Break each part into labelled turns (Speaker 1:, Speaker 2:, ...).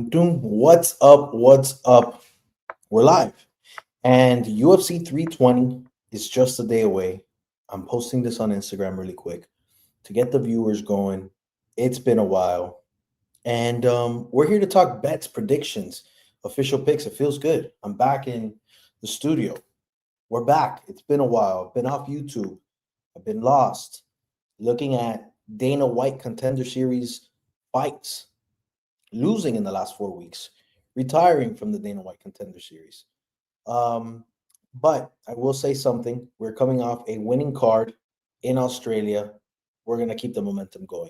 Speaker 1: What's up? What's up? We're live. And UFC 320 is just a day away. I'm posting this on Instagram really quick to get the viewers going. It's been a while. And we're here to talk bets, predictions, official picks. It feels good. I'm back in the studio. We're back. It's been a while. I've been off YouTube. I've been lost looking at Dana White Contender Series fights, losing in the last 4 weeks, retiring from the Dana White Contender Series. Um, but I will say something. We're coming off a winning card in Australia. We're going to keep the momentum going.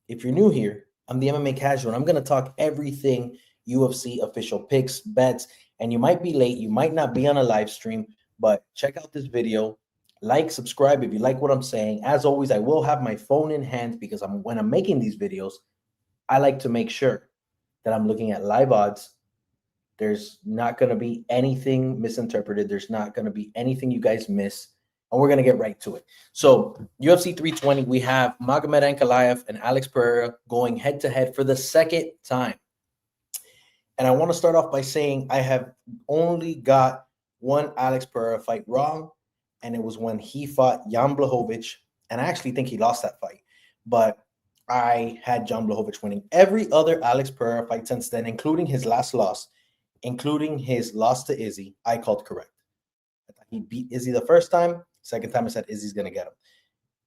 Speaker 1: If you're new here, I'm the MMA Casual, and I'm going to talk everything UFC official picks, bets, and you might be late. You might not be on a live stream, but check out this video. Like, subscribe if you like what I'm saying. As always, I will have my phone in hand because when I'm making these videos, I like to make sure that I'm looking at live odds. There's not going to be anything misinterpreted. There's not going to be anything you guys miss. And we're going to get right to it. So UFC 320, we have Magomed Ankalaev and Alex Pereira going head-to-head for the second time. And I want to start off by saying I have only got one Alex Pereira fight wrong, and it was when he fought Jan Blachowicz, and I actually think he lost that fight. But I had Jan Blachowicz winning. Every other Alex Pereira fight since then, including his last loss, including his loss to Izzy, I called correct. I thought he beat Izzy the first time. Second time, I said Izzy's going to get him.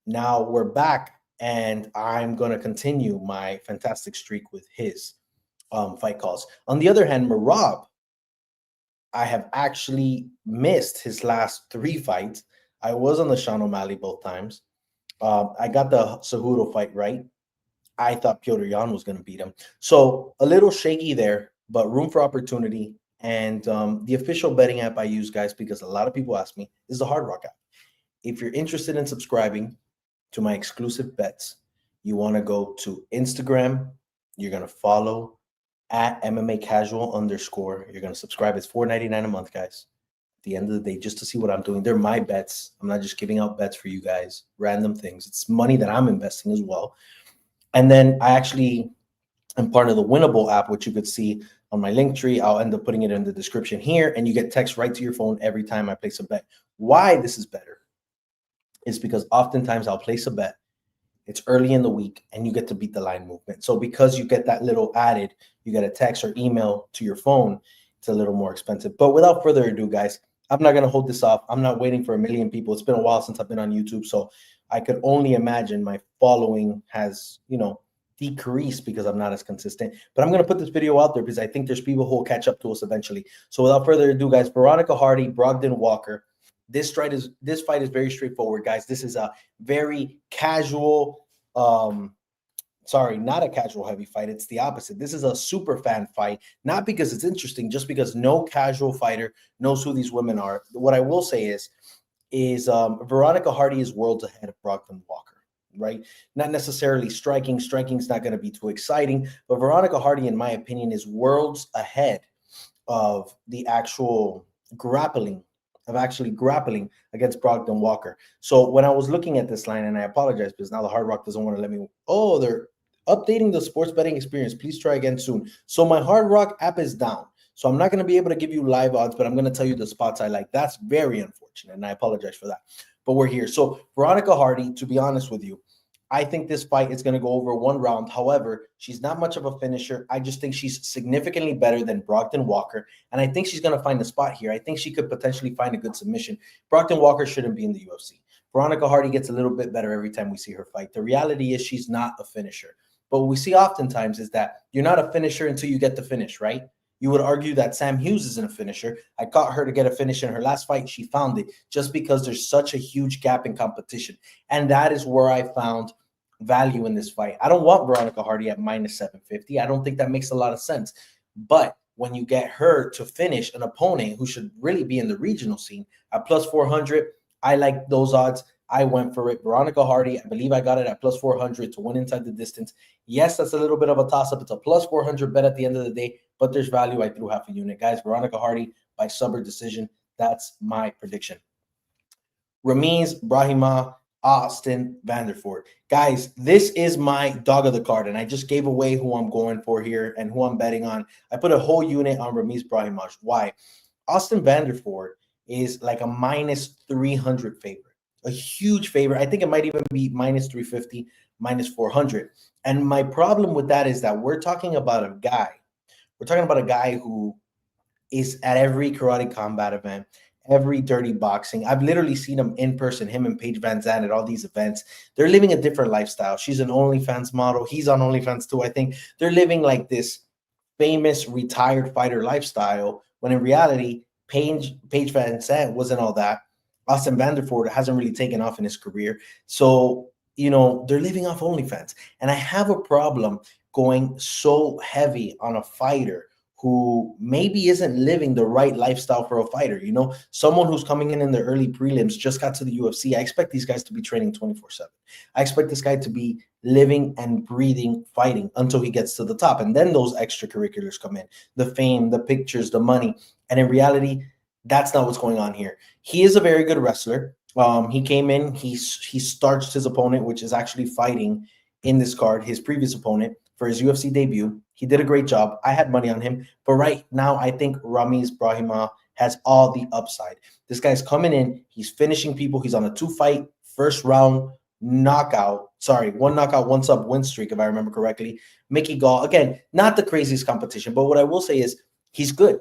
Speaker 1: Now we're back, and I'm going to continue my fantastic streak with his fight calls. On the other hand, Merab, I have actually missed his last 3 fights. I was on the Sean O'Malley both times. I got the Cejudo fight right. I thought Petr Yan was going to beat him. So a little shaky there, but room for opportunity. And the official betting app I use, guys, because a lot of people ask me, is the Hard Rock app. If you're interested in subscribing to my exclusive bets, you want to go to Instagram. You're going to follow at MMA Casual _. You're going to subscribe. It's $4.99 a month, guys. At the end of the day, just to see what I'm doing. They're my bets. I'm not just giving out bets for you guys, random things. It's money that I'm investing as well. And then I actually am part of the Winnable app, which you could see on my link tree. I'll end up putting it in the description here, and you get text right to your phone every time I place a bet. Why this is better is because oftentimes I'll place a bet. It's early in the week, and you get to beat the line movement. So because you get that little added, you get a text or email to your phone, it's a little more expensive. But without further ado, guys, I'm not going to hold this off. I'm not waiting for 1 million people. It's been a while since I've been on YouTube, so I could only imagine my following has, decreased because I'm not as consistent. But I'm going to put this video out there because I think there's people who will catch up to us eventually. So without further ado, guys, Veronica Hardy, Brogdon Walker. This fight is very straightforward, guys. This is a very casual, not a casual heavy fight. It's the opposite. This is a super fan fight, not because it's interesting, just because no casual fighter knows who these women are. What I will say is Veronica Hardy is worlds ahead of Brogdon Walker, right? Not necessarily striking. Striking's not going to be too exciting, but Veronica Hardy, in my opinion, is worlds ahead of the actual grappling against Brogdon Walker. So when I was looking at this line, and I apologize because now the Hard Rock doesn't want to let me. Oh, they're updating the sports betting experience. Please try again soon. So my Hard Rock app is down. So I'm not going to be able to give you live odds, but I'm going to tell you the spots I like. That's very unfortunate, and I apologize for that. But we're here. So Veronica Hardy, to be honest with you, I think this fight is going to go over 1 round. However, she's not much of a finisher. I just think she's significantly better than Brogdon Walker, and I think she's going to find a spot here. I think she could potentially find a good submission. Brogdon Walker shouldn't be in the UFC. Veronica Hardy gets a little bit better every time we see her fight. The reality is she's not a finisher. But what we see oftentimes is that you're not a finisher until you get the finish, right? You would argue that Sam Hughes isn't a finisher. I caught her to get a finish in her last fight. She found it just because there's such a huge gap in competition. And that is where I found value in this fight. I don't want Veronica Hardy at -750. I don't think that makes a lot of sense. But when you get her to finish an opponent who should really be in the regional scene at +400, I like those odds. I went for it. Veronica Hardy, I believe I got it at +400 to win inside the distance. Yes, that's a little bit of a toss-up. It's a +400 bet at the end of the day, but there's value. I threw half a unit. Guys, Veronica Hardy by sub or decision. That's my prediction. Ramiz Brahimaj, Austin Vanderford. Guys, this is my dog of the card, and I just gave away who I'm going for here and who I'm betting on. I put a whole unit on Ramiz Brahimaj. Why? Austin Vanderford is like a minus 300 favorite, a huge favorite. I think it might even be minus 350, minus 400. And my problem with that is that we're talking about a guy. We're talking about a guy who is at every karate combat event, every dirty boxing. I've literally seen him in person, him and Paige Van Zandt at all these events. They're living a different lifestyle. She's an OnlyFans model. He's on OnlyFans too, I think. They're living like this famous retired fighter lifestyle when in reality, Paige Van Zandt wasn't all that. Austin Vanderford hasn't really taken off in his career. So, they're living off OnlyFans. And I have a problem going so heavy on a fighter who maybe isn't living the right lifestyle for a fighter. Someone who's coming in the early prelims, just got to the UFC. I expect these guys to be training 24/7. I expect this guy to be living and breathing fighting until he gets to the top. And then those extracurriculars come in, the fame, the pictures, the money. And in reality, that's not what's going on here. He is a very good wrestler. He came in, he starched his opponent, which is actually fighting in this card, his previous opponent, for his UFC debut. He did a great job. I had money on him. But right now, I think Ramiz Brahimaj has all the upside. This guy's coming in. He's finishing people. He's on a 2-fight, first round knockout. Sorry, 1 knockout, 1 sub win streak, if I remember correctly. Mickey Gall, again, not the craziest competition. But what I will say is he's good.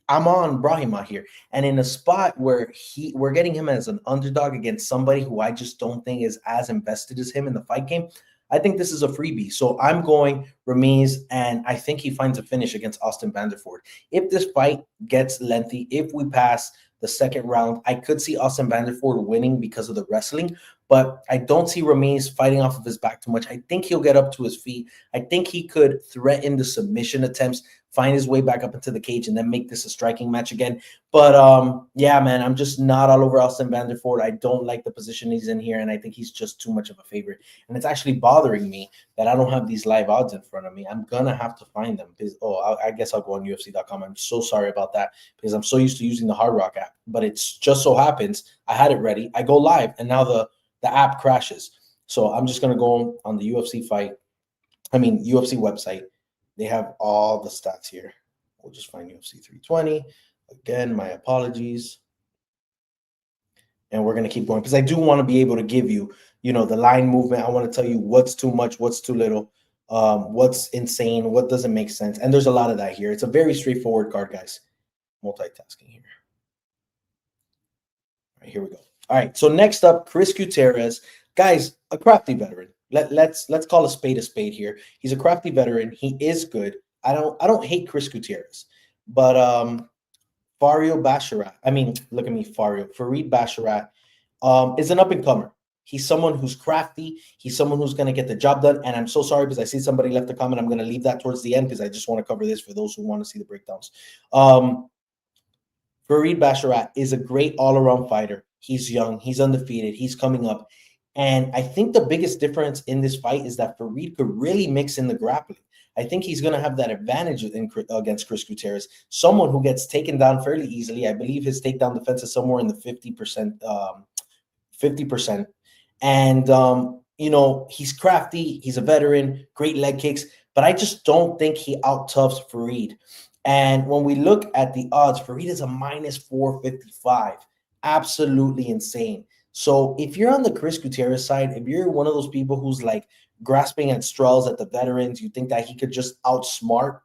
Speaker 1: I'm on Brahimaj here. And in a spot where we're getting him as an underdog against somebody who I just don't think is as invested as him in the fight game, I think this is a freebie. So I'm going Ramiz, and I think he finds a finish against Austin Vanderford. If this fight gets lengthy, if we pass the second round, I could see Austin Vanderford winning because of the wrestling, but I don't see Ramiz fighting off of his back too much. I think he'll get up to his feet. I think he could threaten the submission attempts, find his way back up into the cage, and then make this a striking match again. But yeah, man, I'm just not all over Austin Vanderford. I don't like the position he's in here, and I think he's just too much of a favorite. And it's actually bothering me that I don't have these live odds in front of me. I'm gonna have to find them. Because, I guess I'll go on UFC.com. I'm so sorry about that because I'm so used to using the Hard Rock app. But it's just so happens I had it ready. I go live, and now the app crashes. So I'm just gonna go on the UFC website. They have all the stats here. We'll just find UFC 320. Again, my apologies. And we're going to keep going because I do want to be able to give you, the line movement. I want to tell you what's too much, what's too little, what's insane, what doesn't make sense. And there's a lot of that here. It's a very straightforward card, guys. Multitasking here. All right, here we go. All right, so next up, Chris Gutierrez. Guys, a crafty veteran. Let's call a spade here. He's a crafty veteran. He is good. I don't hate Chris Gutierrez, but Fario Basharat. Look at me, Fareed Basharat is an up-and-comer. He's someone who's crafty. He's someone who's going to get the job done. And I'm so sorry because I see somebody left a comment. I'm going to leave that towards the end because I just want to cover this for those who want to see the breakdowns. Fareed Basharat is a great all-around fighter. He's young. He's undefeated. He's coming up. And I think the biggest difference in this fight is that Fareed could really mix in the grappling. I think he's going to have that advantage against Chris Gutierrez, someone who gets taken down fairly easily. I believe his takedown defense is somewhere in the 50%. 50%. And, he's crafty. He's a veteran, great leg kicks. But I just don't think he out-toughs Fareed. And when we look at the odds, Fareed is a minus 455. Absolutely insane. So if you're on the Chris Gutierrez side, if you're one of those people who's like grasping at straws at the veterans, you think that he could just outsmart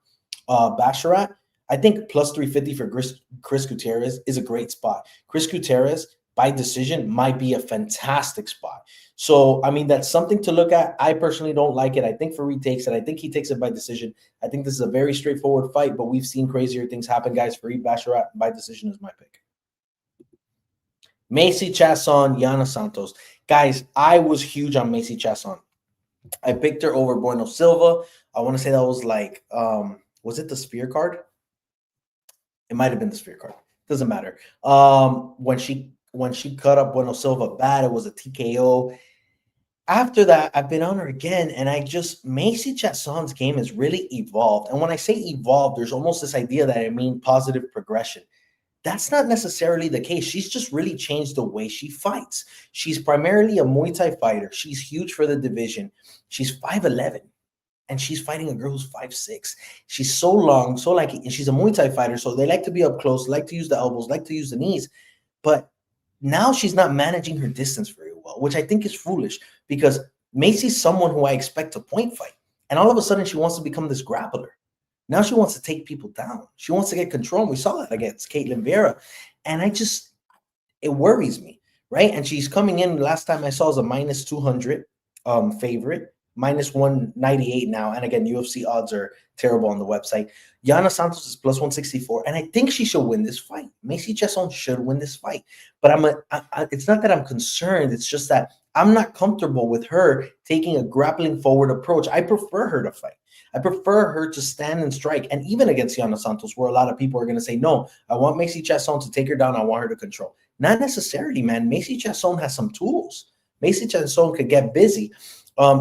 Speaker 1: Basharat, I think plus 350 for Chris Gutierrez is a great spot. Chris Gutierrez, by decision, might be a fantastic spot. So, that's something to look at. I personally don't like it. I think Fareed takes it. I think he takes it by decision. I think this is a very straightforward fight, but we've seen crazier things happen, guys. Fareed Basharat by decision is my pick. Macy Chiasson, Yana Santos. Guys, I was huge on Macy Chiasson. I picked her over Bueno Silva. I want to say that was like, was it the Sphere card? It might have been the Sphere card. Doesn't matter. When she cut up Bueno Silva bad, it was a TKO. After that, I've been on her again, and Macy Chiasson's game has really evolved. And when I say evolved, there's almost this idea that I mean positive progression. That's not necessarily the case. She's just really changed the way she fights. She's primarily a Muay Thai fighter. She's huge for the division. She's 5'11", and she's fighting a girl who's 5'6". She's so long, so like, and she's a Muay Thai fighter, so they like to be up close, like to use the elbows, like to use the knees. But now she's not managing her distance very well, which I think is foolish because Macy's someone who I expect to point fight. And all of a sudden, she wants to become this grappler. Now she wants to take people down. She wants to get control. And we saw that against Caitlin Vera. And it worries me, right? And she's coming in, last time I saw was a minus 200 favorite, minus 198 now. And again, UFC odds are terrible on the website. Yana Santos is plus 164, and I think she should win this fight. Macy Chiasson should win this fight. But it's not that I'm concerned. It's just that I'm not comfortable with her taking a grappling forward approach. I prefer her to fight. I prefer her to stand and strike. And even against Yana Santos, where a lot of people are going to say, no, I want Macy Chiasson to take her down. I want her to control. Not necessarily, man. Macy Chiasson has some tools. Macy Chiasson could get busy.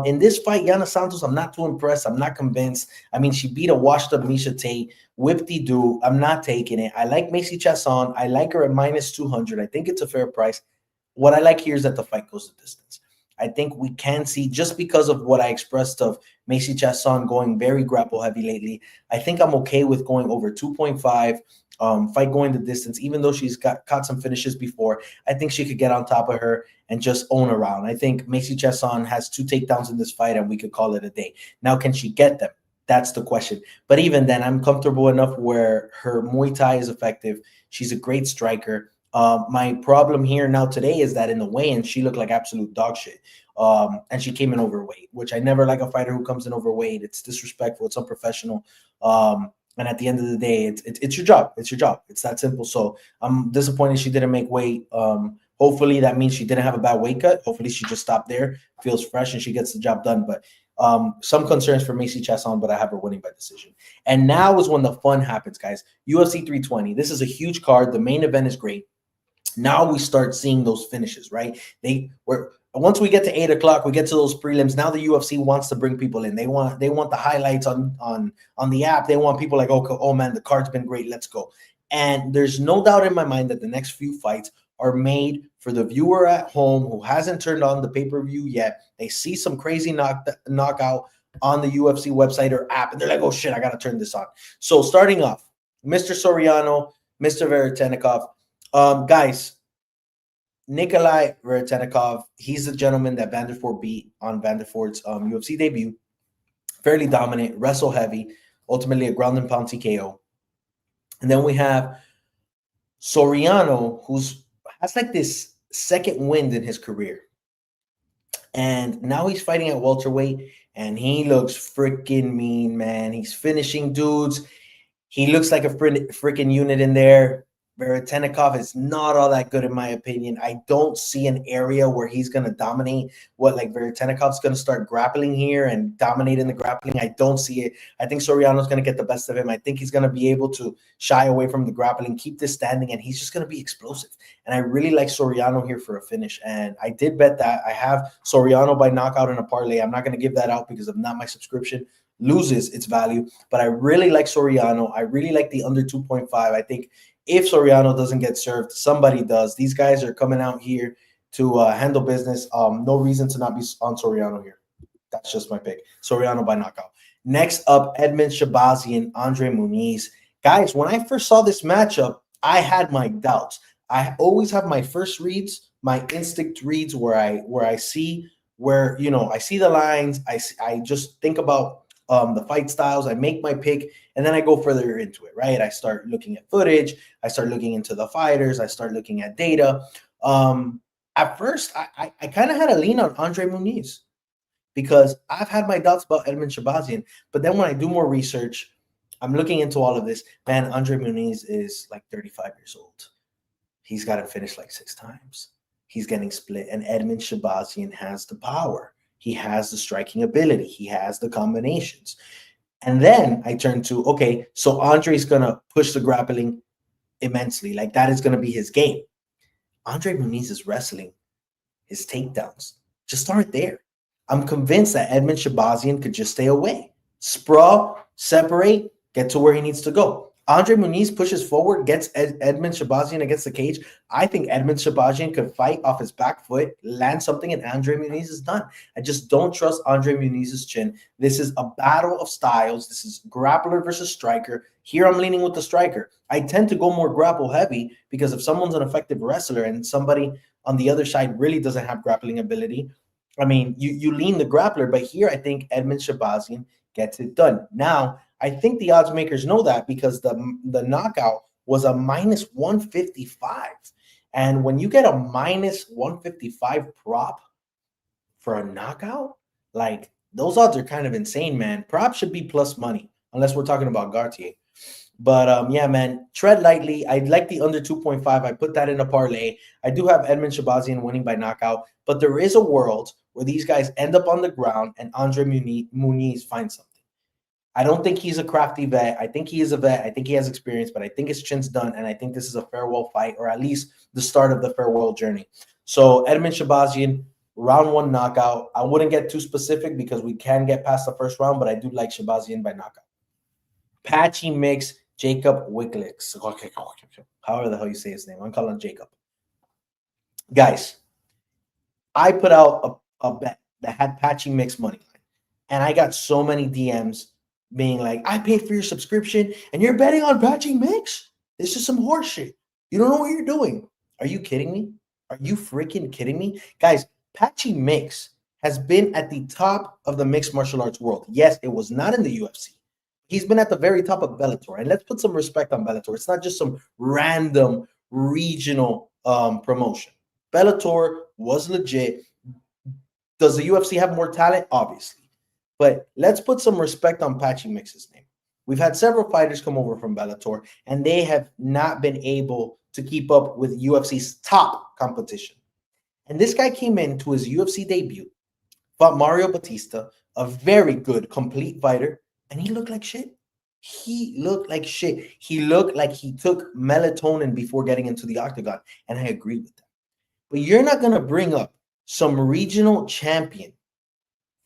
Speaker 1: In this fight, Yana Santos, I'm not too impressed. I'm not convinced. I mean, she beat a washed-up Miesha Tate. Whip-de-doo. I'm not taking it. I like Macy Chiasson. I like her at minus 200. I think it's a fair price. What I like here is that the fight goes the distance. I think we can see, just because of what I expressed of Macy Chiasson going very grapple heavy lately, I think I'm okay with going over 2.5. Fight going the distance, even though she's caught some finishes before. I think she could get on top of her and just own around. I think Macy Chiasson has 2 takedowns in this fight, and we could call it a day. Now, can she get them? That's the question. But even then, I'm comfortable enough where her Muay Thai is effective. She's a great striker. My problem here now today is that in the weigh-in, she looked like absolute dog shit. And she came in overweight, which I never like a fighter who comes in overweight. It's disrespectful. It's unprofessional. And at the end of the day, it's your job. It's your job. It's that simple. So I'm disappointed she didn't make weight. Hopefully that means she didn't have a bad weight cut. Hopefully she just stopped there, feels fresh, and she gets the job done. But some concerns for Macy Chiasson, but I have her winning by decision. And now is when the fun happens, guys. UFC 320. This is a huge card. The main event is great. Now we start seeing those finishes, right? Once we get to 8 o'clock, we get to those prelims. Now the UFC wants to bring people in. They want the highlights on the app. They want people like, oh man, the card's been great. Let's go. And there's no doubt in my mind that the next few fights are made for the viewer at home who hasn't turned on the pay-per-view yet. They see some crazy knockout on the UFC website or app, and they're like, oh shit, I got to turn this on. So starting off, Mr. Soriano, Mr. Veretennikov. Guys, Nikolai Veretennikov, he's the gentleman that Vanderford beat on Vanderford's UFC debut. Fairly dominant, wrestle heavy, ultimately a ground and pound TKO. And then we have Soriano, who's has like this second wind in his career. And now he's fighting at welterweight, and he looks freaking mean, man. He's finishing dudes. He looks like a freaking unit in there. Veretennikov is not all that good in my opinion. I don't see an area where he's going to dominate. Veretennikov's going to start grappling here and dominate in the grappling. I don't see it. I think Soriano's going to get the best of him. I think he's going to be able to shy away from the grappling, keep this standing, and he's just going to be explosive. And I really like Soriano here for a finish. And I did bet that. I have Soriano by knockout in a parlay. I'm not going to give that out because of not my subscription. Loses its value. But I really like Soriano. I really like the under 2.5. I think if Soriano doesn't get served, somebody does. These guys are coming out here to handle business. No reason to not be on Soriano here. That's just my pick. Soriano by knockout. Next up, Emmett, Shahbazyan, Andre Muniz. Guys, when I first saw this matchup, I had my doubts. I always have my first reads, my instinct reads where I see I see the lines. I just think about the fight styles. I make my pick, and then I go further into it, right? I start looking at footage. I start looking into the fighters. I start looking at data. At first, I kind of had a lean on Andre Muniz because I've had my doubts about Emmett Shahbazyan. But then when I do more research, I'm looking into all of this. Man, Andre Muniz is like 35 years old. He's got to finish like 6 times. He's getting split, and Emmett Shahbazyan has the power. He has the striking ability. He has the combinations. And then I turn to, okay, so Andre's going to push the grappling immensely. Like that is going to be his game. Andre Muniz's wrestling, his takedowns, just aren't there. I'm convinced that Emmett Shahbazyan could just stay away. Sprawl, separate, get to where he needs to go. Andre Muniz pushes forward, gets Edmund Shahbazyan against the cage. I think Edmund Shahbazyan could fight off his back foot, land something, and Andre Muniz is done. I just don't trust Andre Muniz's chin. This is a battle of styles. This is grappler versus striker. Here I'm leaning with the striker. I tend to go more grapple heavy because if someone's an effective wrestler and somebody on the other side really doesn't have grappling ability, I mean, you lean the grappler. But here I think Edmund Shahbazyan gets it done. Now, I think the odds makers know that because the knockout was a minus 155. And when you get a minus 155 prop for a knockout, like those odds are kind of insane, man. Prop should be plus money unless we're talking about Gautier. But yeah, man, tread lightly. I like the under 2.5. I put that in a parlay. I do have Edmund Shahbazyan winning by knockout, but there is a world where these guys end up on the ground and Andre Muniz finds something. I don't think he's a crafty vet. I think he is a vet. I think he has experience, but I think his chin's done, and I think this is a farewell fight, or at least the start of the farewell journey. So Edmund Shahbazyan, round 1 knockout. I wouldn't get too specific because we can get past the first round, but I do like Shahbazyan by knockout. Patchy Mix, Jacob Wiklacz. However the hell you say his name. I'm calling him Jacob. Guys, I put out a bet that had Patchy Mix money line, and I got so many DMs being like, I paid for your subscription and you're betting on Patchy Mix? This is some horse shit. You don't know what you're doing. Are you kidding me? Are you freaking kidding me? Guys, Patchy Mix has been at the top of the mixed martial arts world. Yes, it was not in the UFC. He's been at the very top of Bellator. And let's put some respect on Bellator. It's not just some random regional promotion. Bellator was legit. Does the UFC have more talent? Obviously. But let's put some respect on Patchy Mix's name. We've had several fighters come over from Bellator, and they have not been able to keep up with UFC's top competition. And this guy came into his UFC debut, fought Mario Batista, a very good, complete fighter, and he looked like shit. He looked like shit. He looked like he took melatonin before getting into the octagon, and I agree with that. But you're not going to bring up some regional champion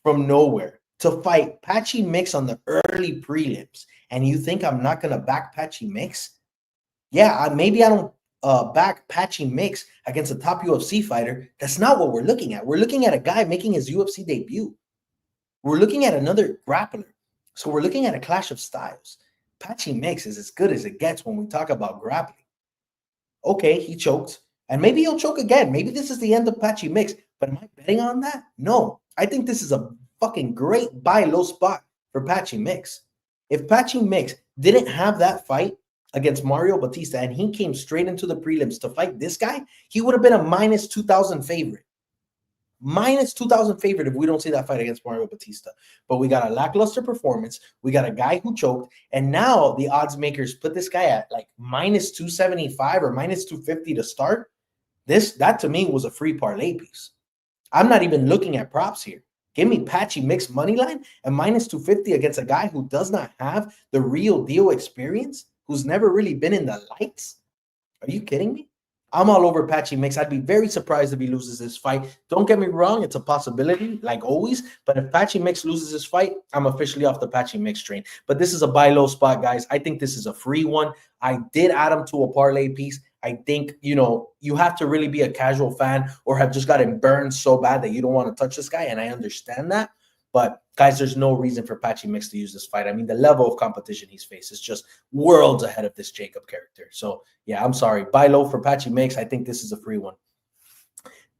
Speaker 1: from nowhere to fight Patchy Mix on the early prelims, and you think I'm not going to back Patchy Mix? Yeah, maybe I don't back Patchy Mix against a top UFC fighter. That's not what we're looking at. We're looking at a guy making his UFC debut. We're looking at another grappler. So we're looking at a clash of styles. Patchy Mix is as good as it gets when we talk about grappling. Okay, he choked, and maybe he'll choke again. Maybe this is the end of Patchy Mix, but am I betting on that? No. I think this is a fucking great buy low spot for Patchy Mix. If Patchy Mix didn't have that fight against Mario Batista and he came straight into the prelims to fight this guy, he would have been a minus 2,000 favorite. Minus 2,000 favorite if we don't see that fight against Mario Batista. But we got a lackluster performance. We got a guy who choked. And now the odds makers put this guy at like minus 275 or minus 250 to start. That to me was a free parlay piece. I'm not even looking at props here. Give me Patchy Mix money line and minus 250 against a guy who does not have the real deal experience, who's never really been in the lights. Are you kidding me? I'm all over Patchy Mix. I'd be very surprised if he loses this fight. Don't get me wrong, it's a possibility, like always. But if Patchy Mix loses this fight, I'm officially off the Patchy Mix train. But this is a buy low spot, guys. I think this is a free one. I did add him to a parlay piece. I think, you have to really be a casual fan or have just gotten burned so bad that you don't want to touch this guy, and I understand that. But, guys, there's no reason for Patchy Mix to use this fight. I mean, the level of competition he's faced is just worlds ahead of this Jacob character. So, yeah, I'm sorry. Buy low for Patchy Mix. I think this is a free one.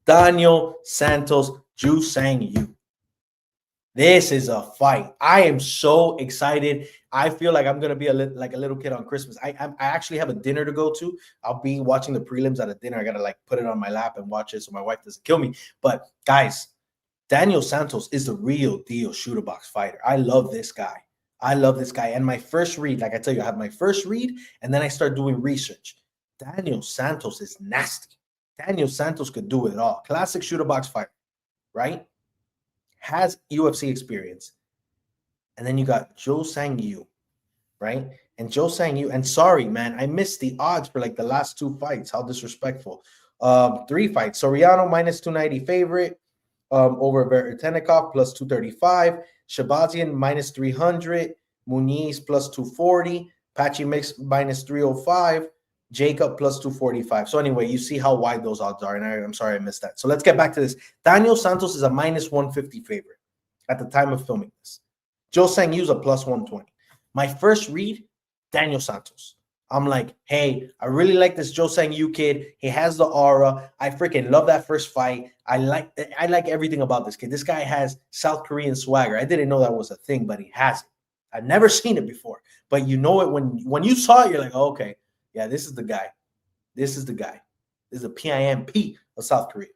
Speaker 1: Daniel Santos, Ju Sang Yu. This is a fight. I am so excited. I feel like I'm going to be like a little kid on Christmas. I actually have a dinner to go to. I'll be watching the prelims at a dinner. I got to put it on my lap and watch it so my wife doesn't kill me. But guys, Daniel Santos is the real deal shooter box fighter. I love this guy. And my first read, like I tell you, I have my first read and then I start doing research. Daniel Santos is nasty. Daniel Santos could do it all. Classic shooter box fighter, right? Has UFC experience. And then you got Joe Sang Yu, right? And Joe Sang Yu, and sorry, man, I missed the odds for the last 2 fights. How disrespectful. 3 fights. Soriano minus 290 favorite over Veretennikov plus 235. Shahbazyan minus 300. Muniz plus 240. Patchy mix minus 305. Jacob plus 245. So anyway, you see how wide those odds are. And I'm sorry I missed that. So let's get back to this. Daniel Santos is a minus 150 favorite at the time of filming this. Joe Sang Yu's a plus 120. My first read, Daniel Santos. I'm like, hey, I really like this Joe Sang Yu kid. He has the aura. I freaking love that first fight. I like everything about this kid. This guy has South Korean swagger. I didn't know that was a thing, but he has it. I've never seen it before. But you know it when you saw it, you're like, oh, okay, yeah, this is the guy. This is the guy. This is the PIMP of South Korea,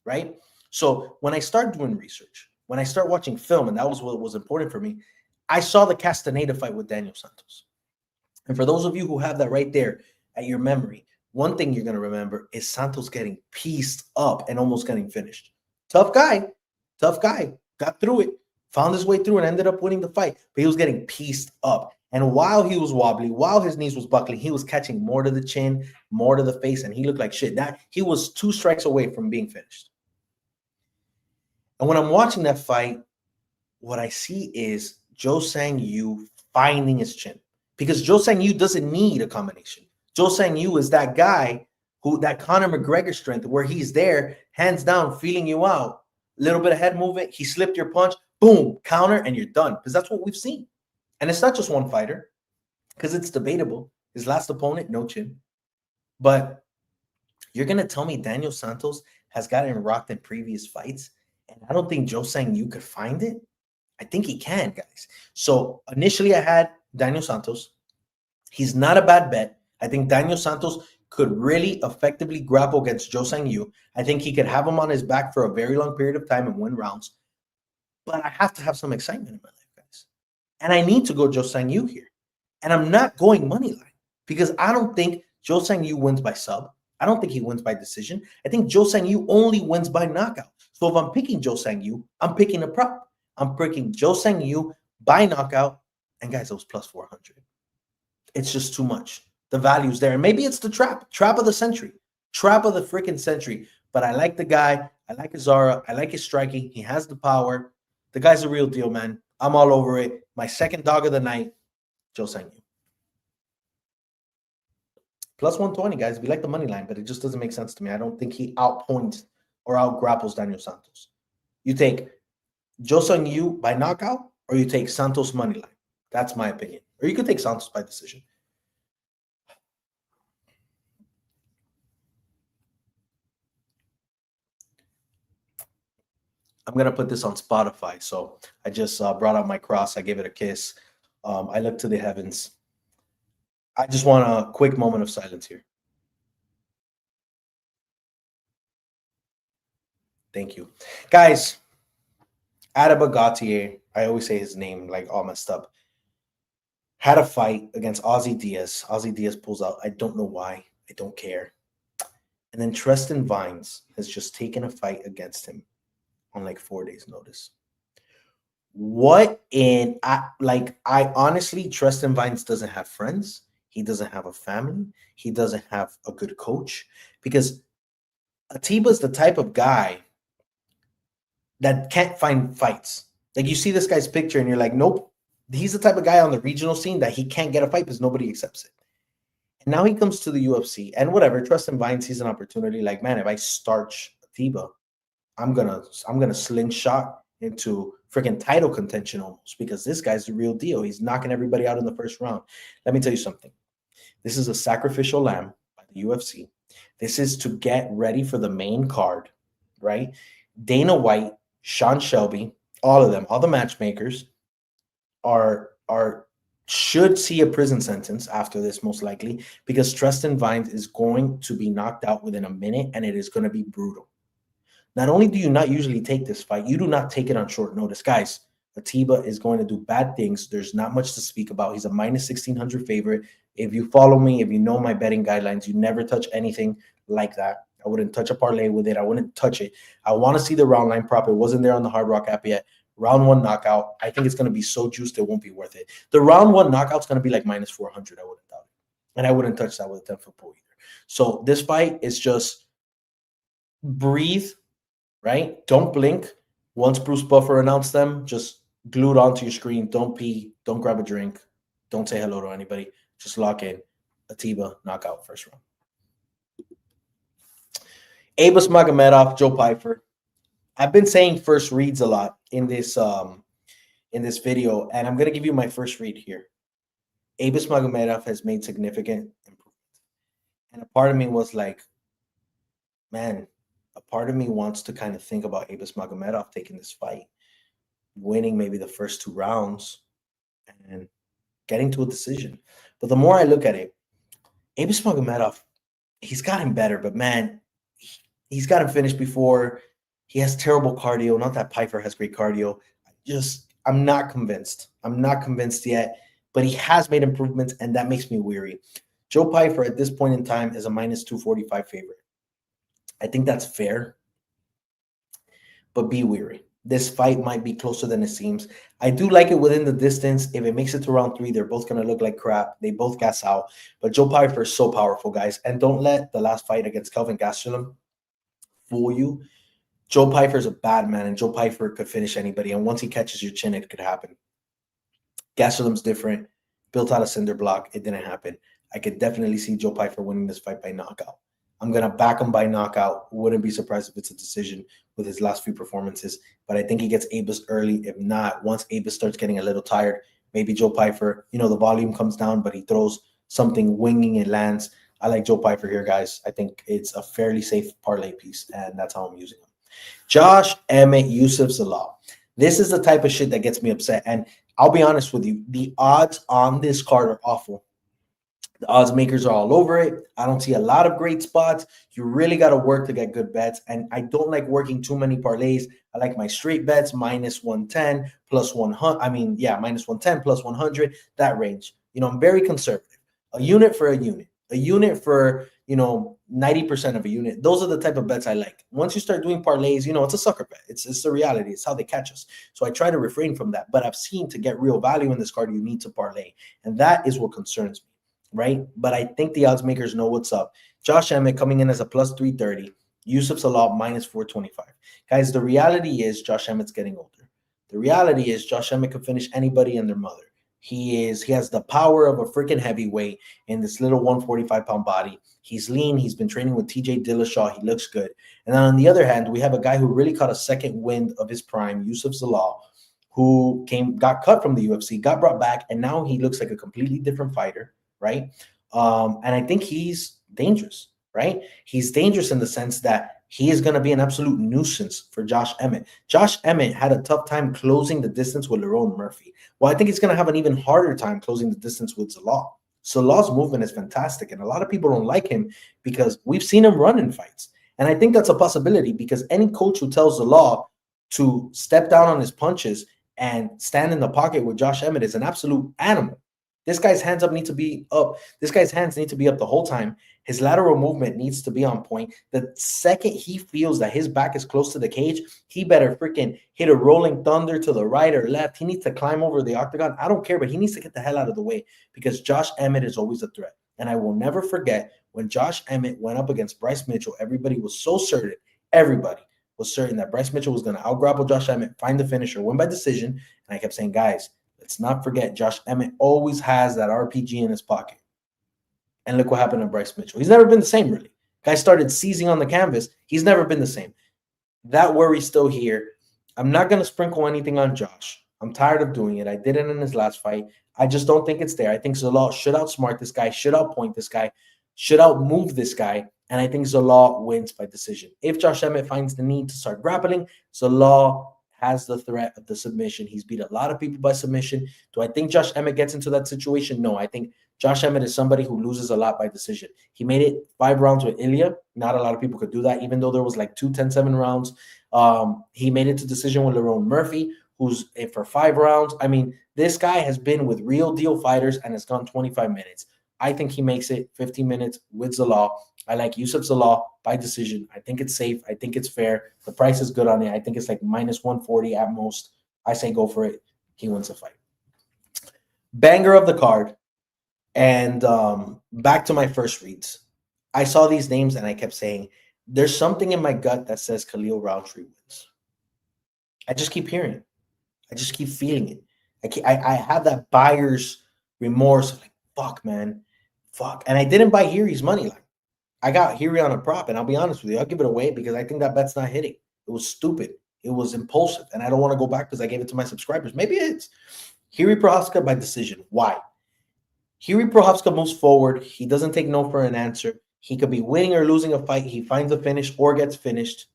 Speaker 1: right? So when I start doing research, when I start watching film, and that was what was important for me, I saw the Castaneda fight with Daniel Santos. And for those of you who have that right there at your memory, one thing you're going to remember is Santos getting pieced up and almost getting finished. Tough guy, got through it, found his way through and ended up winning the fight, but he was getting pieced up. And while he was wobbly, while his knees was buckling, he was catching more to the chin, more to the face, and he looked like shit. That he was 2 strikes away from being finished. And when I'm watching that fight, what I see is Joe Sang Yu finding his chin. Because Joe Sang Yu doesn't need a combination. Joe Sang Yu is that guy that Conor McGregor strength, where he's there, hands down, feeling you out. A little bit of head movement, he slipped your punch, boom, counter, and you're done. Because that's what we've seen. And it's not just one fighter, because it's debatable. His last opponent, no chin. But you're going to tell me Daniel Santos has gotten rocked in previous fights, and I don't think Joe Sang Yu could find it? I think he can, guys. So initially I had Daniel Santos. He's not a bad bet. I think Daniel Santos could really effectively grapple against Joe Sang Yu. I think he could have him on his back for a very long period of time and win rounds. But I have to have some excitement in my life, guys. And I need to go Joe Sang Yu here. And I'm not going money line because I don't think Joe Sang Yu wins by sub. I don't think he wins by decision. I think Joe Sang Yu only wins by knockout. So if I'm picking Joe Sang Yu, I'm picking a prop. I'm picking Joe Sang Yu by knockout. And guys, it was plus 400. It's just too much. The value's there. And maybe it's the trap of the century. Trap of the freaking century. But I like the guy. I like his aura. I like his striking. He has the power. The guy's a real deal, man. I'm all over it. My second dog of the night, Joe Sang Yu. Plus 120, guys. We like the money line, but it just doesn't make sense to me. I don't think he outpoints or outgrapples Daniel Santos. You take Joe Sang Yu by knockout, or you take Santos money line. That's my opinion. Or you could take Santos by decision. I'm going to put this on Spotify. So I just brought out my cross. I gave it a kiss. I look to the heavens. I just want a quick moment of silence here. Thank you. Guys, Adaba Gautier, I always say his name like all messed up, had a fight against Ozzy Diaz. Ozzy Diaz pulls out. I don't know why. I don't care. And then Tristan Vines has just taken a fight against him on like 4 days' notice. What in I honestly, Tristan Vines doesn't have friends. He doesn't have a family. He doesn't have a good coach, because Atiba is the type of guy that can't find fights. Like, you see this guy's picture and you're like, nope. He's the type of guy on the regional scene that he can't get a fight because nobody accepts it. And now he comes to the UFC and whatever. Tristan Vines sees an opportunity. Like, man, if I starch Atiba, I'm gonna slingshot into freaking title contention almost, because this guy's the real deal. He's knocking everybody out in the first round. Let me tell you something. This is a sacrificial lamb by the UFC. This is to get ready for the main card, right? Dana White, Sean Shelby, all of them, all the matchmakers should see a prison sentence after this, most likely, because Tristan Vines is going to be knocked out within a minute, and it is going to be brutal. Not only do you not usually take this fight, you do not take it on short notice. Guys, Atiba is going to do bad things. There's not much to speak about. He's a minus 1,600 favorite. If you follow me, if you know my betting guidelines, you never touch anything like that. I wouldn't touch a parlay with it. I wouldn't touch it. I want to see the round line prop. It wasn't there on the Hard Rock app yet. Round 1 knockout. I think it's going to be so juiced it won't be worth it. The round 1 knockout's going to be like minus 400. I wouldn't doubt it. And I wouldn't touch that with a 10-foot pole either. So this fight is just breathe, right? Don't blink. Once Bruce Buffer announced them, just glued onto your screen. Don't pee. Don't grab a drink. Don't say hello to anybody. Just lock in. Atiba, knockout, first round. Abus Magomedov, Joe Pyfer. I've been saying first reads a lot in this video, and I'm gonna give you my first read here. Abus Magomedov has made significant improvements, and a part of me was like, man, a part of me wants to kind of think about Abus Magomedov taking this fight, winning maybe the first 2 rounds, and getting to a decision. But the more I look at it, Abus Magomedov, he's gotten better, but man, he's gotten finished before. He has terrible cardio. Not that Pyfer has great cardio. I'm not convinced. I'm not convinced yet, but he has made improvements, and that makes me weary. Joe Pyfer at this point in time is a minus 245 favorite. I think that's fair, but be weary. This fight might be closer than it seems. I do like it within the distance. If it makes it to round 3, they're both going to look like crap. They both gas out. But Joe Pyfer is so powerful, guys. And don't let the last fight against Kelvin Gastelum fool you. Joe Pyfer is a bad man, and Joe Pyfer could finish anybody. And once he catches your chin, it could happen. Gastelum's different. Built out of cinder block. It didn't happen. I could definitely see Joe Pyfer winning this fight by knockout. I'm going to back him by knockout. Wouldn't be surprised if it's a decision with his last few performances. But I think he gets Abus early. If not, once Abus starts getting a little tired, maybe Joe Pyfer, the volume comes down, but he throws something winging and lands. I like Joe Pyfer here, guys. I think it's a fairly safe parlay piece, and that's how I'm using him. Josh Emmett, Yusuf Zalal. This is the type of shit that gets me upset. And I'll be honest with you, the odds on this card are awful. The odds makers are all over it. I don't see a lot of great spots. You really got to work to get good bets. And I don't like working too many parlays. I like my straight bets, minus 110, plus 100. Minus 110, plus 100, that range. I'm very conservative. A unit for a unit. A unit for, 90% of a unit. Those are the type of bets I like. Once you start doing parlays, it's a sucker bet. It's the reality. It's how they catch us. So I try to refrain from that. But I've seen to get real value in this card, you need to parlay. And that is what concerns me. Right? But I think the odds makers know what's up. Josh Emmett coming in as a plus 330. Yusuf Zalal minus 425. Guys, the reality is Josh Emmett's getting older. The reality is Josh Emmett could finish anybody and their mother. He has the power of a freaking heavyweight in this little 145-pound body. He's lean. He's been training with TJ Dillashaw. He looks good. And then on the other hand, we have a guy who really caught a second wind of his prime, Yusuf Zalal, who got cut from the UFC, got brought back, and now he looks like a completely different fighter. Right? And I think he's dangerous, right? He's dangerous in the sense that he is going to be an absolute nuisance for Josh Emmett. Josh Emmett had a tough time closing the distance with Lerone Murphy. Well, I think he's going to have an even harder time closing the distance with Zalal. Zalal's movement is fantastic, and a lot of people don't like him because we've seen him run in fights. And I think that's a possibility because any coach who tells Zalal to step down on his punches and stand in the pocket with Josh Emmett is an absolute animal. This guy's hands need to be up. This guy's hands need to be up the whole time. His lateral movement needs to be on point. The second he feels that his back is close to the cage, he better freaking hit a rolling thunder to the right or left. He needs to climb over the octagon. I don't care, but he needs to get the hell out of the way because Josh Emmett is always a threat. And I will never forget when Josh Emmett went up against Bryce Mitchell, everybody was so certain, that Bryce Mitchell was going to out-grapple Josh Emmett, find the finisher, win by decision. And I kept saying, guys, let's not forget, Josh Emmett always has that RPG in his pocket. And look what happened to Bryce Mitchell. He's never been the same, really. Guy started seizing on the canvas. He's never been the same. That worry's still here. I'm not going to sprinkle anything on Josh. I'm tired of doing it. I did it in his last fight. I just don't think it's there. I think Zalal should outsmart this guy, should outpoint this guy, should outmove this guy. And I think Zalal wins by decision. If Josh Emmett finds the need to start grappling, Zalal has the threat of the submission. He's beat a lot of people by submission. Do I think Josh Emmett gets into that situation? No, I think Josh Emmett is somebody who loses a lot by decision. He made it 5 rounds with Ilya. Not a lot of people could do that, even though there was like 2 10-7 rounds. He made it to decision with Lerone Murphy, who's in for 5 rounds. I mean, this guy has been with real deal fighters and has gone 25 minutes. I think he makes it 15 minutes with Zalal. I like Yusuf Zalal by decision. I think it's safe. I think it's fair. The price is good on it. I think it's like minus 140 at most. I say go for it. He wins the fight. Banger of the card. And back to my first reads. I saw these names and I kept saying, there's something in my gut that says Khalil Rountree wins. I just keep hearing it. I just keep feeling it. I have that buyer's remorse. Like, fuck, man. Fuck. And I didn't buy Hiri's money line. I got Hiri on a prop, and I'll be honest with you, I'll give it away because I think that bet's not hitting. It was stupid. It was impulsive, and I don't want to go back because I gave it to my subscribers. Maybe it's Hiri Prochazka by decision. Why? Hiri Prochazka moves forward. He doesn't take no for an answer. He could be winning or losing a fight. He finds a finish or gets finished.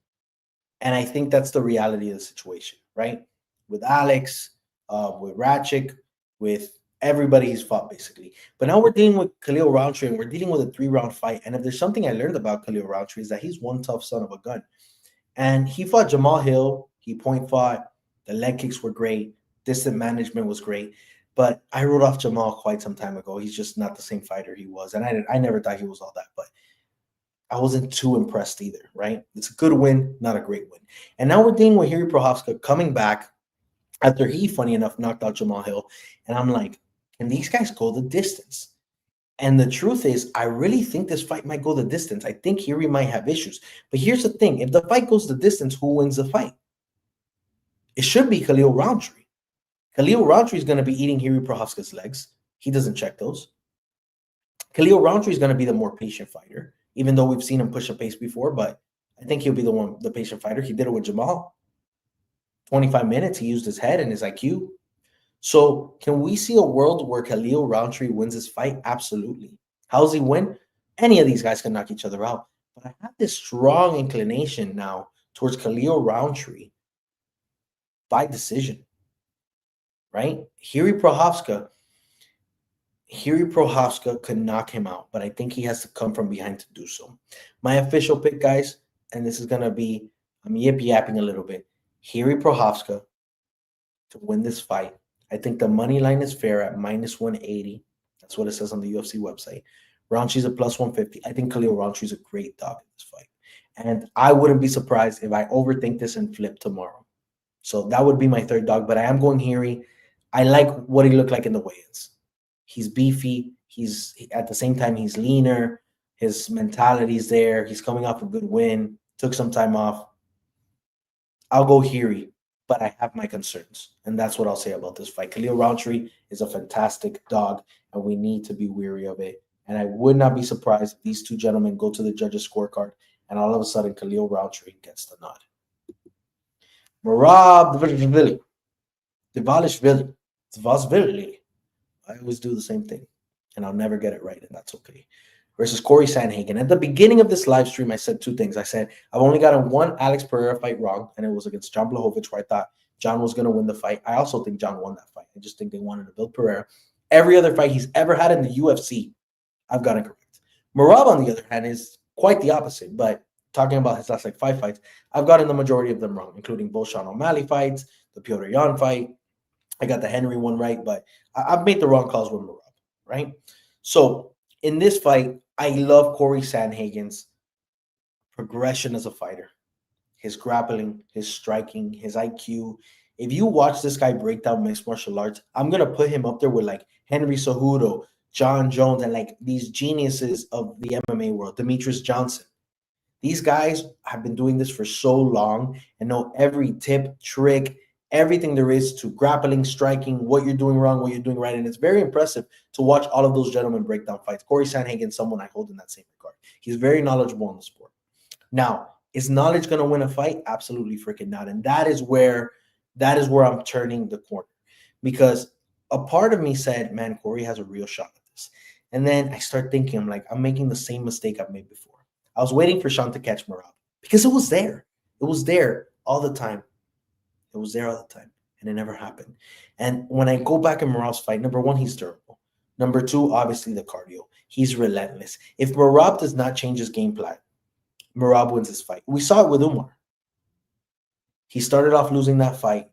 Speaker 1: And I think that's the reality of the situation, right? With Alex, with Ratchik, with everybody he's fought, basically. But now we're dealing with Khalil Rountree, and we're dealing with a 3-round fight. And if there's something I learned about Khalil Rountree is that he's one tough son of a gun. And he fought Jamal Hill. He point fought. The leg kicks were great. Distant management was great. But I wrote off Jamal quite some time ago. He's just not the same fighter he was. And I never thought he was all that. But I wasn't too impressed either, right? It's a good win, not a great win. And now we're dealing with Hiri Prochazka coming back after he, funny enough, knocked out Jamal Hill. And I'm like, can these guys go the distance? And the truth is, I really think this fight might go the distance. I think Hiri might have issues. But here's the thing. If the fight goes the distance, who wins the fight? It should be Khalil Rountree. Khalil Rountree is going to be eating Hiri Prochazka's legs. He doesn't check those. Khalil Rountree is going to be the more patient fighter, even though we've seen him push a pace before. But I think he'll be the patient fighter. He did it with Jamal. 25 minutes, he used his head and his IQ. So can we see a world where Khalil Rountree wins this fight? Absolutely. How does he win? Any of these guys can knock each other out. But I have this strong inclination now towards Khalil Rountree by decision, right? Hiri Prochazka could knock him out, but I think he has to come from behind to do so. My official pick, guys, and this is going to be, I'm yip-yapping a little bit, Hiri Prochazka to win this fight. I think the money line is fair at -180. That's what it says on the UFC website. Rountree's a +150. I think Khalil Rountree's a great dog in this fight. And I wouldn't be surprised if I overthink this and flip tomorrow. So that would be my third dog, but I am going Hiri. I like what he looked like in the weigh-ins. He's beefy. He's at the same time, he's leaner. His mentality's there. He's coming off a good win. Took some time off. I'll go Hiri, but I have my concerns. And that's what I'll say about this fight. Khalil Rountree is a fantastic dog, and we need to be wary of it. And I would not be surprised if these two gentlemen go to the judges' scorecard, and all of a sudden, Khalil Rountree gets the nod. Merab Dvalishvili. I always do the same thing, and I'll never get it right, and that's okay. Versus Corey Sandhagen. At the beginning of this live stream, I said two things. I said, I've only gotten one Alex Pereira fight wrong, and it was against John Blachowicz, where I thought John was going to win the fight. I also think John won that fight. I just think they wanted to build Pereira. Every other fight he's ever had in the UFC, I've gotten correct. Merab, on the other hand, is quite the opposite, but talking about his last 5 fights, I've gotten the majority of them wrong, including both Sean O'Malley fights, the Petr Yan fight. I got the Henry one right, but I've made the wrong calls with Merab, right? So in this fight, I love Corey Sandhagen's progression as a fighter, his grappling, his striking, his IQ. If you watch this guy break down mixed martial arts, I'm going to put him up there with Henry Cejudo, John Jones, and these geniuses of the MMA world, Demetrius Johnson. These guys have been doing this for so long and know every tip, trick, everything there is to grappling, striking, what you're doing wrong, what you're doing right. And it's very impressive to watch all of those gentlemen break down fights. Corey Sandhagen is someone I hold in that same regard. He's very knowledgeable in the sport. Now, is knowledge going to win a fight? Absolutely freaking not. And that is where I'm turning the corner. Because a part of me said, man, Corey has a real shot at this. And then I start thinking, I'm making the same mistake I've made before. I was waiting for Sean to catch Merab because it was there. It was there all the time. It was there all the time, and it never happened. And when I go back in Merab's fight, number one, he's durable. Number two, obviously the cardio. He's relentless. If Merab does not change his game plan, Merab wins this fight. We saw it with Umar. He started off losing that fight,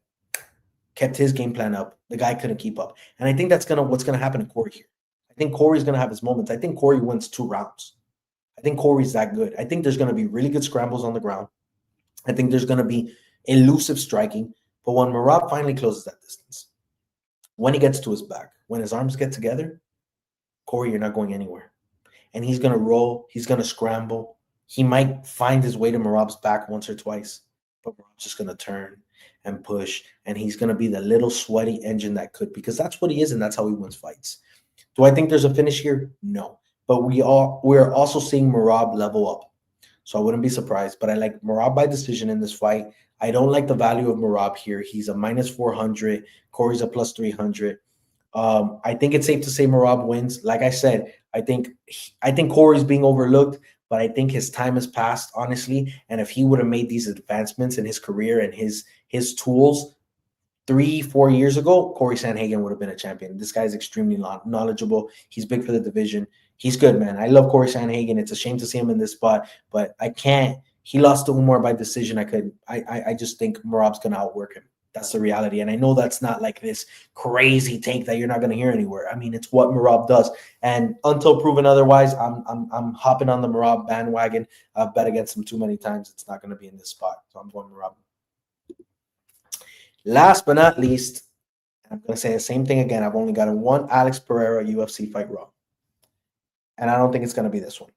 Speaker 1: kept his game plan up. The guy couldn't keep up. And I think that's what's going to happen to Corey here. I think Corey's going to have his moments. I think Corey wins 2 rounds. I think Corey's that good. I think there's going to be really good scrambles on the ground. I think there's going to be elusive striking. But when Merab finally closes that distance, when he gets to his back, when his arms get together, Corey, you're not going anywhere. And he's going to roll. He's going to scramble. He might find his way to Merab's back once or twice, but Merab's just going to turn and push, and he's going to be the little sweaty engine that could, because that's what he is, and that's how he wins fights. Do I think there's a finish here? No. But we're also seeing Merab level up. So I wouldn't be surprised. But I like Merab by decision in this fight. I don't like the value of Merab here. He's a minus 400. Corey's a plus 300. I think it's safe to say Merab wins. Like I said, I think Corey's being overlooked, but I think his time has passed, honestly. And if he would have made these advancements in his career and his tools 3-4 years ago, Corey Sandhagen would have been a champion. This guy's extremely knowledgeable. He's big for the division. He's good, man. I love Corey Sandhagen. It's a shame to see him in this spot, but I can't. He lost to Umar by decision. I just think Merab's going to outwork him. That's the reality. And I know that's not like this crazy take that you're not going to hear anywhere. I mean, it's what Merab does. And until proven otherwise, I'm hopping on the Merab bandwagon. I've bet against him too many times. It's not going to be in this spot. So I'm going Merab. Last but not least, I'm going to say the same thing again. I've only got one Alex Pereira UFC fight wrong. And I don't think it's going to be this one.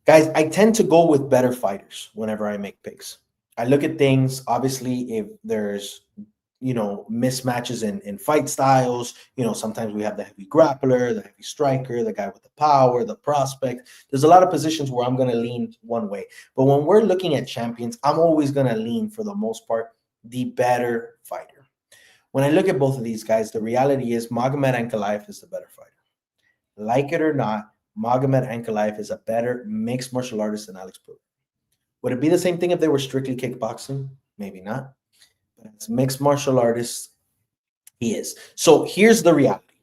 Speaker 1: Guys, I tend to go with better fighters whenever I make picks. I look at things, obviously, if there's, mismatches in fight styles, sometimes we have the heavy grappler, the heavy striker, the guy with the power, the prospect. There's a lot of positions where I'm going to lean one way. But when we're looking at champions, I'm always going to lean, for the most part, the better fighter. When I look at both of these guys, the reality is Magomed Ankalaev is the better fighter. Like it or not, Magomed Ankalaev is a better mixed martial artist than Alex Pereira. Would it be the same thing if they were strictly kickboxing? Maybe not. But as mixed martial artist, he is. So here's the reality.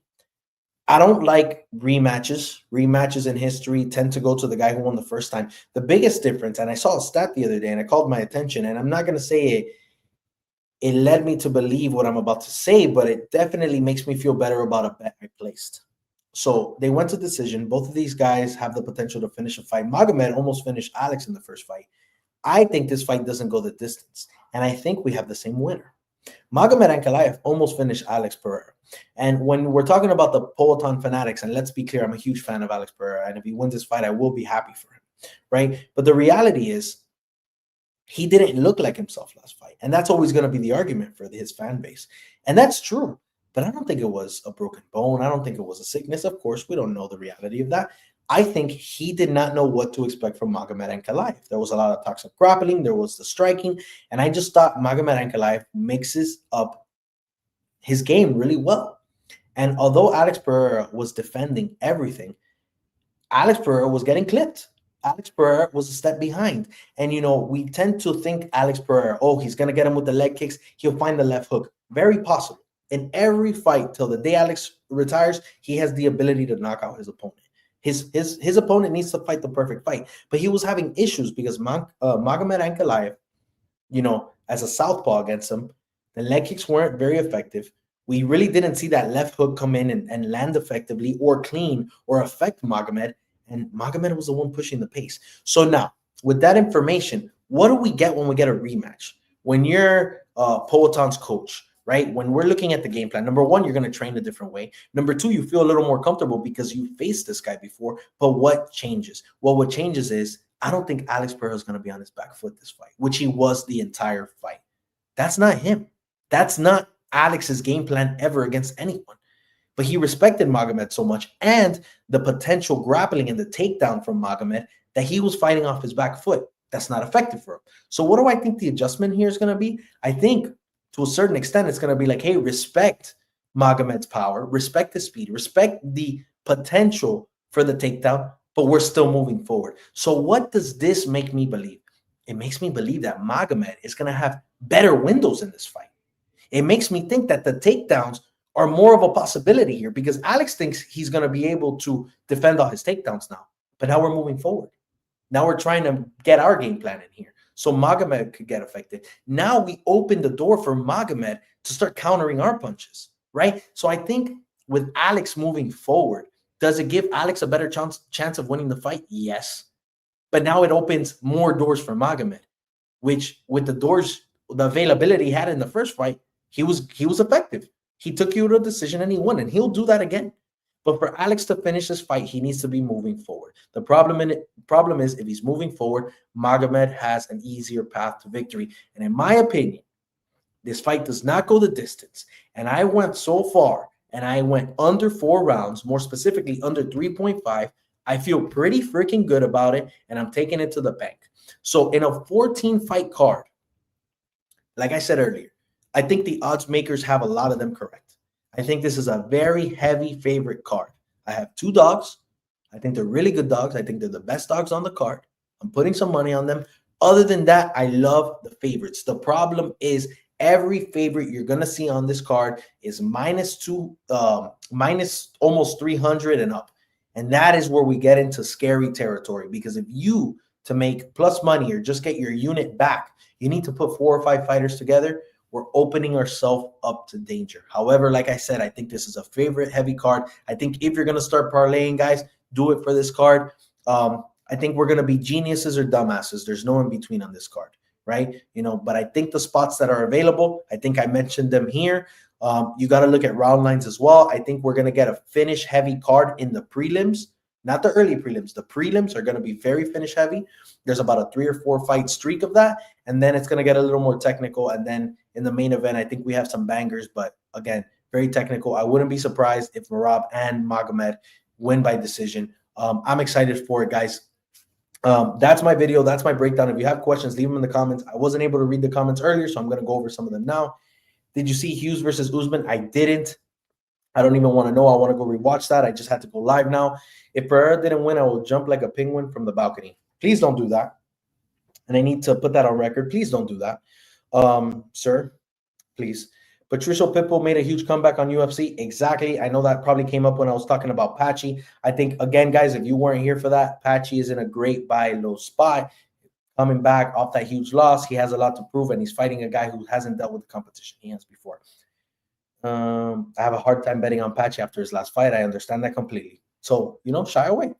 Speaker 1: I don't like rematches. Rematches in history tend to go to the guy who won the first time. The biggest difference, and I saw a stat the other day, and it called my attention, and I'm not going to say it led me to believe what I'm about to say, but it definitely makes me feel better about a bet I placed. So they went to decision. Both of these guys have the potential to finish a fight. Magomed almost finished Alex in the first fight. I think this fight doesn't go the distance, and I think we have the same winner. Magomed Ankalaev almost finished Alex Pereira. And when we're talking about the Peloton fanatics, and let's be clear, I'm a huge fan of Alex Pereira, and if he wins this fight, I will be happy for him, right? But the reality is he didn't look like himself last fight, and that's always going to be the argument for his fan base. And that's true, but I don't think it was a broken bone. I don't think it was a sickness. Of course, we don't know the reality of that. I think he did not know what to expect from Magomed Ankalaev. There was a lot of toxic grappling. There was the striking. And I just thought Magomed Ankalaev mixes up his game really well. And although Alex Pereira was defending everything, Alex Pereira was getting clipped. Alex Pereira was a step behind. And, we tend to think Alex Pereira, he's going to get him with the leg kicks. He'll find the left hook. Very possible. In every fight till the day Alex retires, he has the ability to knock out his opponent. His opponent needs to fight the perfect fight, but he was having issues because Magomed Ankalaev, as a southpaw against him, the leg kicks weren't very effective. We really didn't see that left hook come in and land effectively or clean or affect Magomed, and Magomed was the one pushing the pace. So now, with that information, what do we get when we get a rematch? When you're Peloton's coach, right? When we're looking at the game plan, number one, you're going to train a different way. Number two, you feel a little more comfortable because you faced this guy before. But what changes? Well, what changes is I don't think Alex Pereira is going to be on his back foot this fight, which he was the entire fight. That's not him. That's not Alex's game plan ever against anyone. But he respected Magomed so much and the potential grappling and the takedown from Magomed that he was fighting off his back foot. That's not effective for him. So what do I think the adjustment here is going to be? I think to a certain extent, it's going to be like, hey, respect Magomed's power, respect the speed, respect the potential for the takedown, but we're still moving forward. So what does this make me believe? It makes me believe that Magomed is going to have better windows in this fight. It makes me think that the takedowns are more of a possibility here because Alex thinks he's going to be able to defend all his takedowns now. But now we're moving forward. Now we're trying to get our game plan in here so Magomed could get affected. Now we open the door for Magomed to start countering our punches, right? So I think with Alex moving forward, does it give Alex a better chance of winning the fight? Yes. But now it opens more doors for Magomed, which with the availability he had in the first fight, he was effective. He took you to a decision and he won, and he'll do that again. But for Alex to finish this fight, he needs to be moving forward. The problem is if he's moving forward, Magomed has an easier path to victory. And in my opinion, this fight does not go the distance. And I went so far and I went under 4 rounds, more specifically under 3.5, I feel pretty freaking good about it, and I'm taking it to the bank. So in a 14-fight card, like I said earlier, I think the odds makers have a lot of them correct. I think this is a very heavy favorite card. I have 2 dogs. I think they're really good dogs. I think they're the best dogs on the card. I'm putting some money on them. Other than that, I love the favorites. The problem is every favorite you're going to see on this card is minus almost 300 and up. And that is where we get into scary territory, because if you, to make plus money or just get your unit back, you need to put 4 or 5 fighters together, we're opening ourselves up to danger. However, like I said, I think this is a favorite heavy card. I think if you're going to start parlaying, guys, do it for this card. I think we're going to be geniuses or dumbasses. There's no in between on this card, right? But I think the spots that are available, I think I mentioned them here. You got to look at round lines as well. I think we're going to get a finish heavy card in the prelims, not the early prelims. The prelims are going to be very finish heavy. There's about a 3 or 4 fight streak of that. And then it's going to get a little more technical. And then in the main event, I think we have some bangers, but again, very technical. I wouldn't be surprised if Merab and Magomed win by decision. I'm excited for it, guys. That's my video. That's my breakdown. If you have questions, leave them in the comments. I wasn't able to read the comments earlier, so I'm going to go over some of them now. Did you see Hughes versus Usman? I didn't. I don't even want to know. I want to go rewatch that. I just had to go live now. If Pereira didn't win, I will jump like a penguin from the balcony. Please don't do that. And I need to put that on record. Please don't do that. Sir, please. Patricio Pitbull made a huge comeback on UFC. Exactly. I know that probably came up when I was talking about Patchy. I think, again, guys, if you weren't here for that, Patchy is in a great buy low spot. Coming back off that huge loss, he has a lot to prove, and he's fighting a guy who hasn't dealt with the competition he has before. I have a hard time betting on Patchy after his last fight. I understand that completely. So, shy away.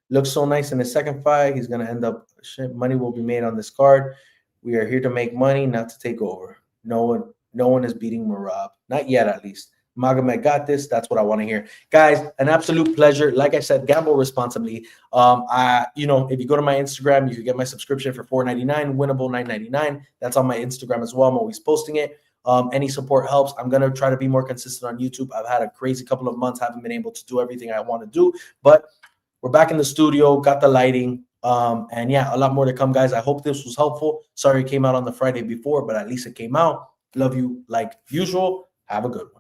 Speaker 1: Looks so nice in his second fight. He's going to end up, money will be made on this card. We are here to make money, not to take over. No one is beating Merab. Not yet, at least. Magomed got this. That's what I want to hear. Guys, an absolute pleasure. Like I said, gamble responsibly. If you go to my Instagram, you can get my subscription for $4.99, winnable $9.99. That's on my Instagram as well. I'm always posting it. Any support helps. I'm going to try to be more consistent on YouTube. I've had a crazy couple of months. Haven't been able to do everything I want to do. But we're back in the studio. Got the lighting. And yeah, a lot more to come, guys. I hope this was helpful. Sorry it came out on the Friday before, but at least it came out. Love you like usual. Have a good one.